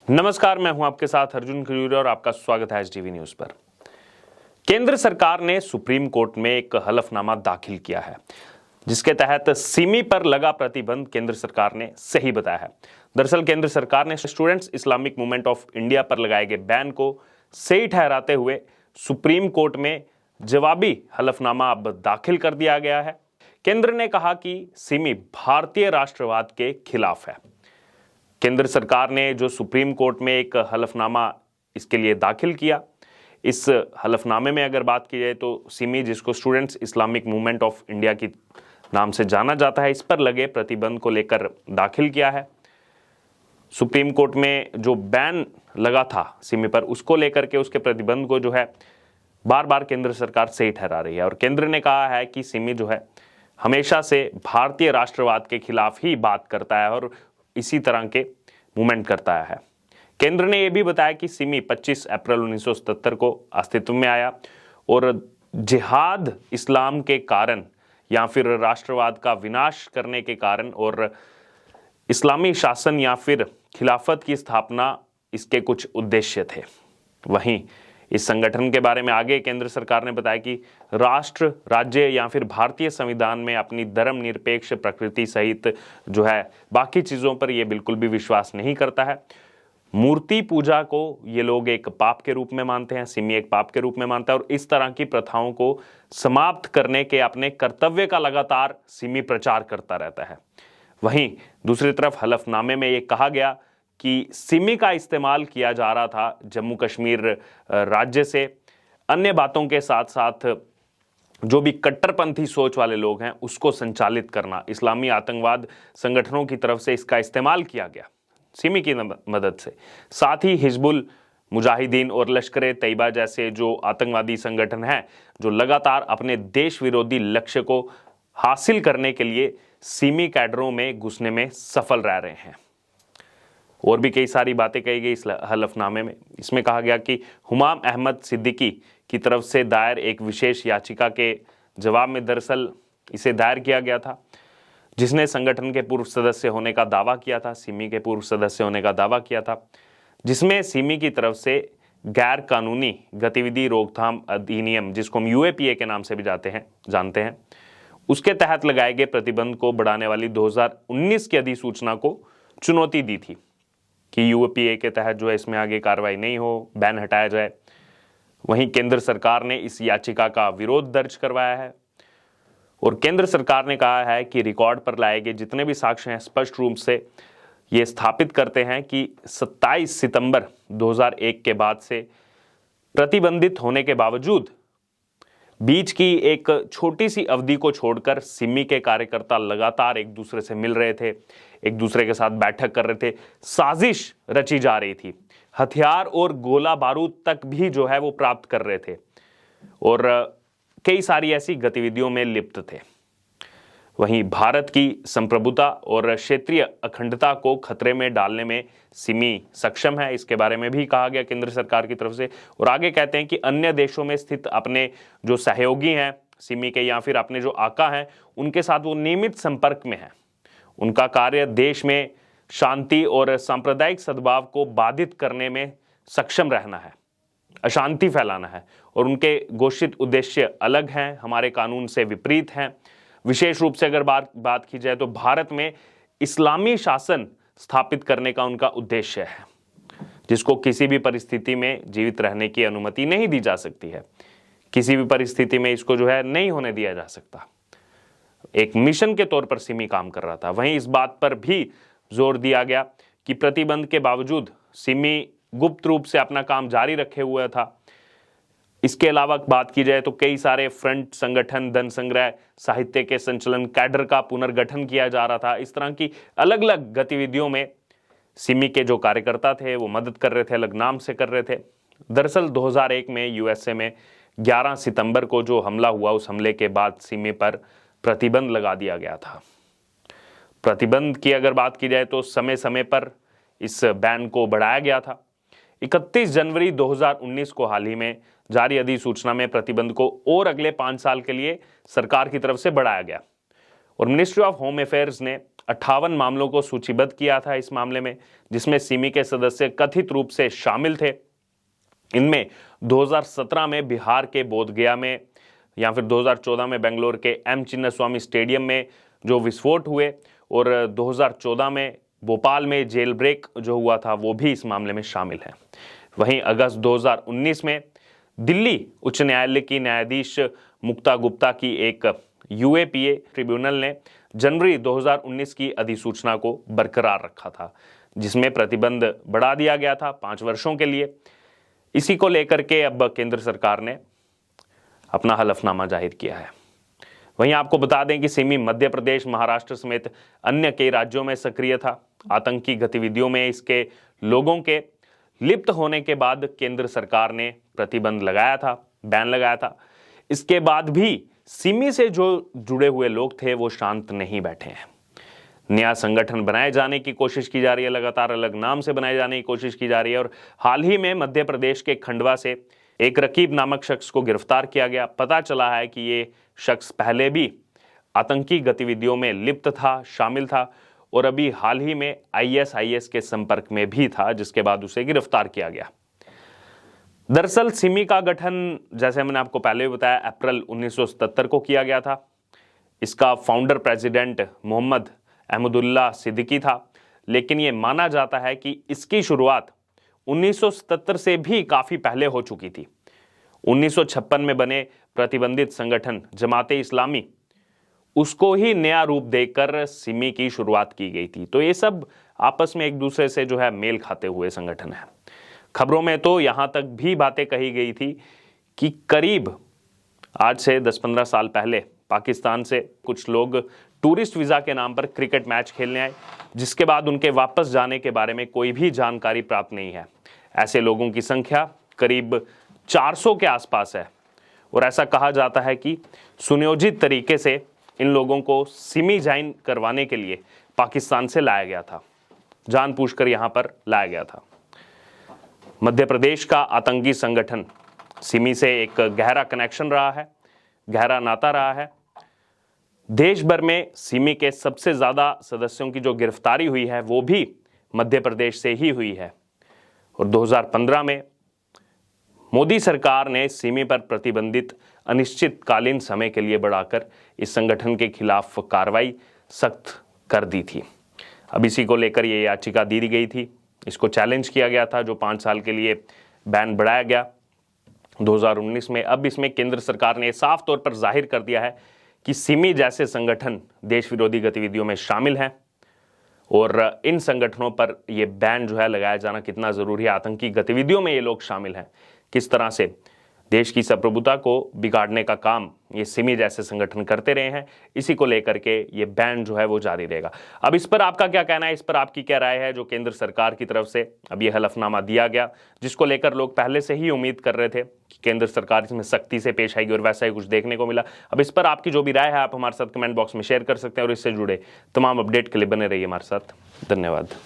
नमस्कार, मैं हूं आपके साथ अर्जुन खजूरिया और आपका स्वागत है एचटीवी न्यूज पर। केंद्र सरकार ने सुप्रीम कोर्ट में एक हलफनामा दाखिल किया है, जिसके तहत सिमी पर लगा प्रतिबंध केंद्र सरकार ने सही बताया है। दरअसल केंद्र सरकार ने students Islamic movement of India पर लगाए गए बैन को सही ठहराते हुए सुप्रीम कोर्ट में जवाबी हलफनामा अब दाखिल कर दिया गया है। केंद्र ने कहा कि सिमी भारतीय राष्ट्रवाद के खिलाफ है। केंद्र सरकार ने जो सुप्रीम कोर्ट में एक हलफनामा इसके लिए दाखिल किया, इस हलफनामे में अगर बात की जाए तो सिमी, जिसको students Islamic movement of India की नाम से जाना जाता है, इस पर लगे प्रतिबंध को लेकर दाखिल किया है। सुप्रीम कोर्ट में जो बैन लगा था सिमी पर, उसको लेकर के उसके प्रतिबंध को जो है बार बार केंद्र सरकार सही ठहरा रही है और केंद्र ने कहा है कि सिमी जो है हमेशा से भारतीय राष्ट्रवाद के खिलाफ ही बात करता है और इसी तरह के मूवमेंट करता है। केंद्र ने यह भी बताया कि सिमी 25 अप्रैल 1977 को अस्तित्व में आया और जिहाद इस्लाम के कारण या फिर राष्ट्रवाद का विनाश करने के कारण और इस्लामी शासन या फिर खिलाफत की स्थापना, इसके कुछ उद्देश्य थे। वहीं इस संगठन के बारे में आगे केंद्र सरकार ने बताया कि राष्ट्र, राज्य या फिर भारतीय संविधान में अपनी धर्मनिरपेक्ष प्रकृति सहित जो है बाकी चीज़ों पर यह बिल्कुल भी विश्वास नहीं करता है। मूर्ति पूजा को ये लोग एक पाप के रूप में मानते हैं, सिमी एक पाप के रूप में मानता है और इस तरह की प्रथाओं को समाप्त करने के अपने कर्तव्य का लगातार सिमी प्रचार करता रहता है। वहीं दूसरी तरफ हलफनामे में ये कहा गया कि सिमी का इस्तेमाल किया जा रहा था जम्मू कश्मीर राज्य से अन्य बातों के साथ साथ जो भी कट्टरपंथी सोच वाले लोग हैं उसको संचालित करना, इस्लामी आतंकवाद संगठनों की तरफ से इसका इस्तेमाल किया गया सिमी की मदद से। साथ ही हिजबुल मुजाहिदीन और लश्कर तैयबा जैसे जो आतंकवादी संगठन हैं, जो लगातार अपने देश विरोधी लक्ष्य को हासिल करने के लिए सिमी कैडरों में घुसने में सफल रह रहे हैं। और भी कई सारी बातें कही गई इस हलफनामे में। इसमें कहा गया कि हुमाम अहमद सिद्दीकी की तरफ से दायर एक विशेष याचिका के जवाब में दरअसल इसे दायर किया गया था, जिसने संगठन के पूर्व सदस्य होने का दावा किया था, सिमी के पूर्व सदस्य होने का दावा किया था, जिसमें सिमी की तरफ से गैर कानूनी गतिविधि रोकथाम अधिनियम, जिसको हम यूएपीए के नाम से भी जानते हैं, उसके तहत लगाए गए प्रतिबंध को बढ़ाने वाली 2019 की अधिसूचना को चुनौती दी थी कि यूएपीए के तहत जो है इसमें आगे कार्रवाई नहीं हो, बैन हटाया जाए। वहीं केंद्र सरकार ने इस याचिका का विरोध दर्ज करवाया है और केंद्र सरकार ने कहा है कि रिकॉर्ड पर लाए गए जितने भी साक्ष्य हैं स्पष्ट रूप से ये स्थापित करते हैं कि 27 सितंबर 2001 के बाद से प्रतिबंधित होने के बावजूद बीच की एक छोटी सी अवधि को छोड़कर सिमी के कार्यकर्ता लगातार एक दूसरे से मिल रहे थे, एक दूसरे के साथ बैठक कर रहे थे, साजिश रची जा रही थी, हथियार और गोला बारूद तक भी जो है वो प्राप्त कर रहे थे और कई सारी ऐसी गतिविधियों में लिप्त थे। वहीं भारत की संप्रभुता और क्षेत्रीय अखंडता को खतरे में डालने में सिमी सक्षम है, इसके बारे में भी कहा गया केंद्र सरकार की तरफ से। और आगे कहते हैं कि अन्य देशों में स्थित अपने जो सहयोगी हैं सिमी के या फिर अपने जो आका हैं, उनके साथ वो नियमित संपर्क में है। उनका कार्य देश में शांति और सांप्रदायिक सद्भाव को बाधित करने में सक्षम रहना है, अशांति फैलाना है और उनके घोषित उद्देश्य अलग हैं, हमारे कानून से विपरीत हैं। विशेष रूप से अगर बात की जाए तो भारत में इस्लामी शासन स्थापित करने का उनका उद्देश्य है, जिसको किसी भी परिस्थिति में जीवित रहने की अनुमति नहीं दी जा सकती है। किसी भी परिस्थिति में इसको जो है नहीं होने दिया जा सकता। एक मिशन के तौर पर सिमी काम कर रहा था। वहीं इस बात पर भी जोर दिया गया कि प्रतिबंध के बावजूद सिमी गुप्त रूप से अपना काम जारी रखे हुए था। इसके अलावा बात की जाए तो कई सारे फ्रंट संगठन, धन संग्रह, साहित्य के संचलन, कैडर का पुनर्गठन किया जा रहा था। इस तरह की अलग अलग गतिविधियों में सिमी के जो कार्यकर्ता थे वो मदद कर रहे थे, अलग नाम से कर रहे थे। दरअसल 2001 में यूएसए में 11 सितंबर को जो हमला हुआ, उस हमले के बाद सिमी पर प्रतिबंध लगा दिया गया था। प्रतिबंध की अगर बात की जाए तो समय समय पर इस बैन को बढ़ाया गया था। 31 जनवरी 2019 को हाल ही में जारी अधिसूचना में प्रतिबंध को और अगले 5 साल के लिए सरकार की तरफ से बढ़ाया गया और मिनिस्ट्री ऑफ होम अफेयर्स ने 58 मामलों को सूचीबद्ध किया था इस मामले में, जिसमें सिमी के सदस्य कथित रूप से शामिल थे। इनमें 2017 में बिहार के बोधगया में, या फिर 2014 में बेंगलोर के एम चिन्नास्वामी स्टेडियम में जो विस्फोट हुए, और 2014 में भोपाल में जेल ब्रेक जो हुआ था वो भी इस मामले में शामिल है। वहीं अगस्त 2019 में दिल्ली उच्च न्यायालय की न्यायाधीश मुक्ता गुप्ता की एक यूएपीए ट्रिब्यूनल ने जनवरी 2019 की अधिसूचना को बरकरार रखा था, जिसमें प्रतिबंध बढ़ा दिया गया था 5 वर्षों के लिए। इसी को लेकर के अब केंद्र सरकार ने अपना हलफनामा जाहिर किया है। वहीं आपको बता दें कि सिमी मध्य प्रदेश, महाराष्ट्र समेत अन्य कई राज्यों में सक्रिय था। आतंकी गतिविधियों में इसके लोगों के लिप्त होने के बाद केंद्र सरकार ने प्रतिबंध लगाया था, बैन लगाया था। इसके बाद भी सिमी से जो जुड़े हुए लोग थे वो शांत नहीं बैठे हैं। नया संगठन बनाए जाने की कोशिश की जा रही है, लगातार अलग नाम से बनाए जाने की कोशिश की जा रही है। और हाल ही में मध्य प्रदेश के खंडवा से एक रकीब नामक शख्स को गिरफ्तार किया गया। पता चला है कि ये शख्स पहले भी आतंकी गतिविधियों में लिप्त था, शामिल था, और अभी हाल ही में आईएसआईएस के संपर्क में भी था, जिसके बाद उसे गिरफ्तार किया गया। दरअसल सिमी का गठन, जैसे मैंने आपको पहले भी बताया, अप्रैल 1977 को किया गया था। इसका फाउंडर प्रेसिडेंट मोहम्मद अहमदुल्ला सिद्दीकी था, लेकिन ये माना जाता है कि इसकी शुरुआत 1977 से भी काफ़ी पहले हो चुकी थी। 1956 में बने प्रतिबंधित संगठन जमाते इस्लामी, उसको ही नया रूप देकर सिमी की शुरुआत की गई थी। तो ये सब आपस में एक दूसरे से जो है मेल खाते हुए संगठन है। खबरों में तो यहाँ तक भी बातें कही गई थी कि करीब आज से 10-15 साल पहले पाकिस्तान से कुछ लोग टूरिस्ट वीज़ा के नाम पर क्रिकेट मैच खेलने आए, जिसके बाद उनके वापस जाने के बारे में कोई भी जानकारी प्राप्त नहीं है। ऐसे लोगों की संख्या करीब 400 के आसपास है, और ऐसा कहा जाता है कि सुनियोजित तरीके से इन लोगों को सिमी ज्वाइन करवाने के लिए पाकिस्तान से लाया गया था, जानबूझकर यहाँ पर लाया गया था। मध्य प्रदेश का आतंकी संगठन सिमी से एक गहरा कनेक्शन रहा है, गहरा नाता रहा है। देश भर में सिमी के सबसे ज़्यादा सदस्यों की जो गिरफ्तारी हुई है वो भी मध्य प्रदेश से ही हुई है। और 2015 में मोदी सरकार ने सिमी पर प्रतिबंधित अनिश्चितकालीन समय के लिए बढ़ाकर इस संगठन के खिलाफ कार्रवाई सख्त कर दी थी। अब इसी को लेकर ये याचिका दी गई थी, इसको चैलेंज किया गया था, जो 5 साल के लिए बैन बढ़ाया गया 2019 में। अब इसमें केंद्र सरकार ने साफ तौर पर जाहिर कर दिया है कि सिमी जैसे संगठन देश विरोधी गतिविधियों में शामिल हैं, और इन संगठनों पर यह बैन जो है लगाया जाना कितना ज़रूरी है। आतंकी गतिविधियों में ये लोग शामिल हैं, किस तरह से देश की संप्रभुता को बिगाड़ने का काम ये सिमी जैसे संगठन करते रहे हैं, इसी को लेकर के ये बैन जो है वो जारी रहेगा। अब इस पर आपका क्या कहना है, इस पर आपकी क्या राय है? जो केंद्र सरकार की तरफ से अब ये हलफनामा दिया गया, जिसको लेकर लोग पहले से ही उम्मीद कर रहे थे कि केंद्र सरकार इसमें सख्ती से पेश आएगी, और वैसा ही कुछ देखने को मिला। अब इस पर आपकी जो भी राय है आप हमारे साथ कमेंट बॉक्स में शेयर कर सकते हैं, और इससे जुड़े तमाम अपडेट के लिए बने रहिए हमारे साथ। धन्यवाद।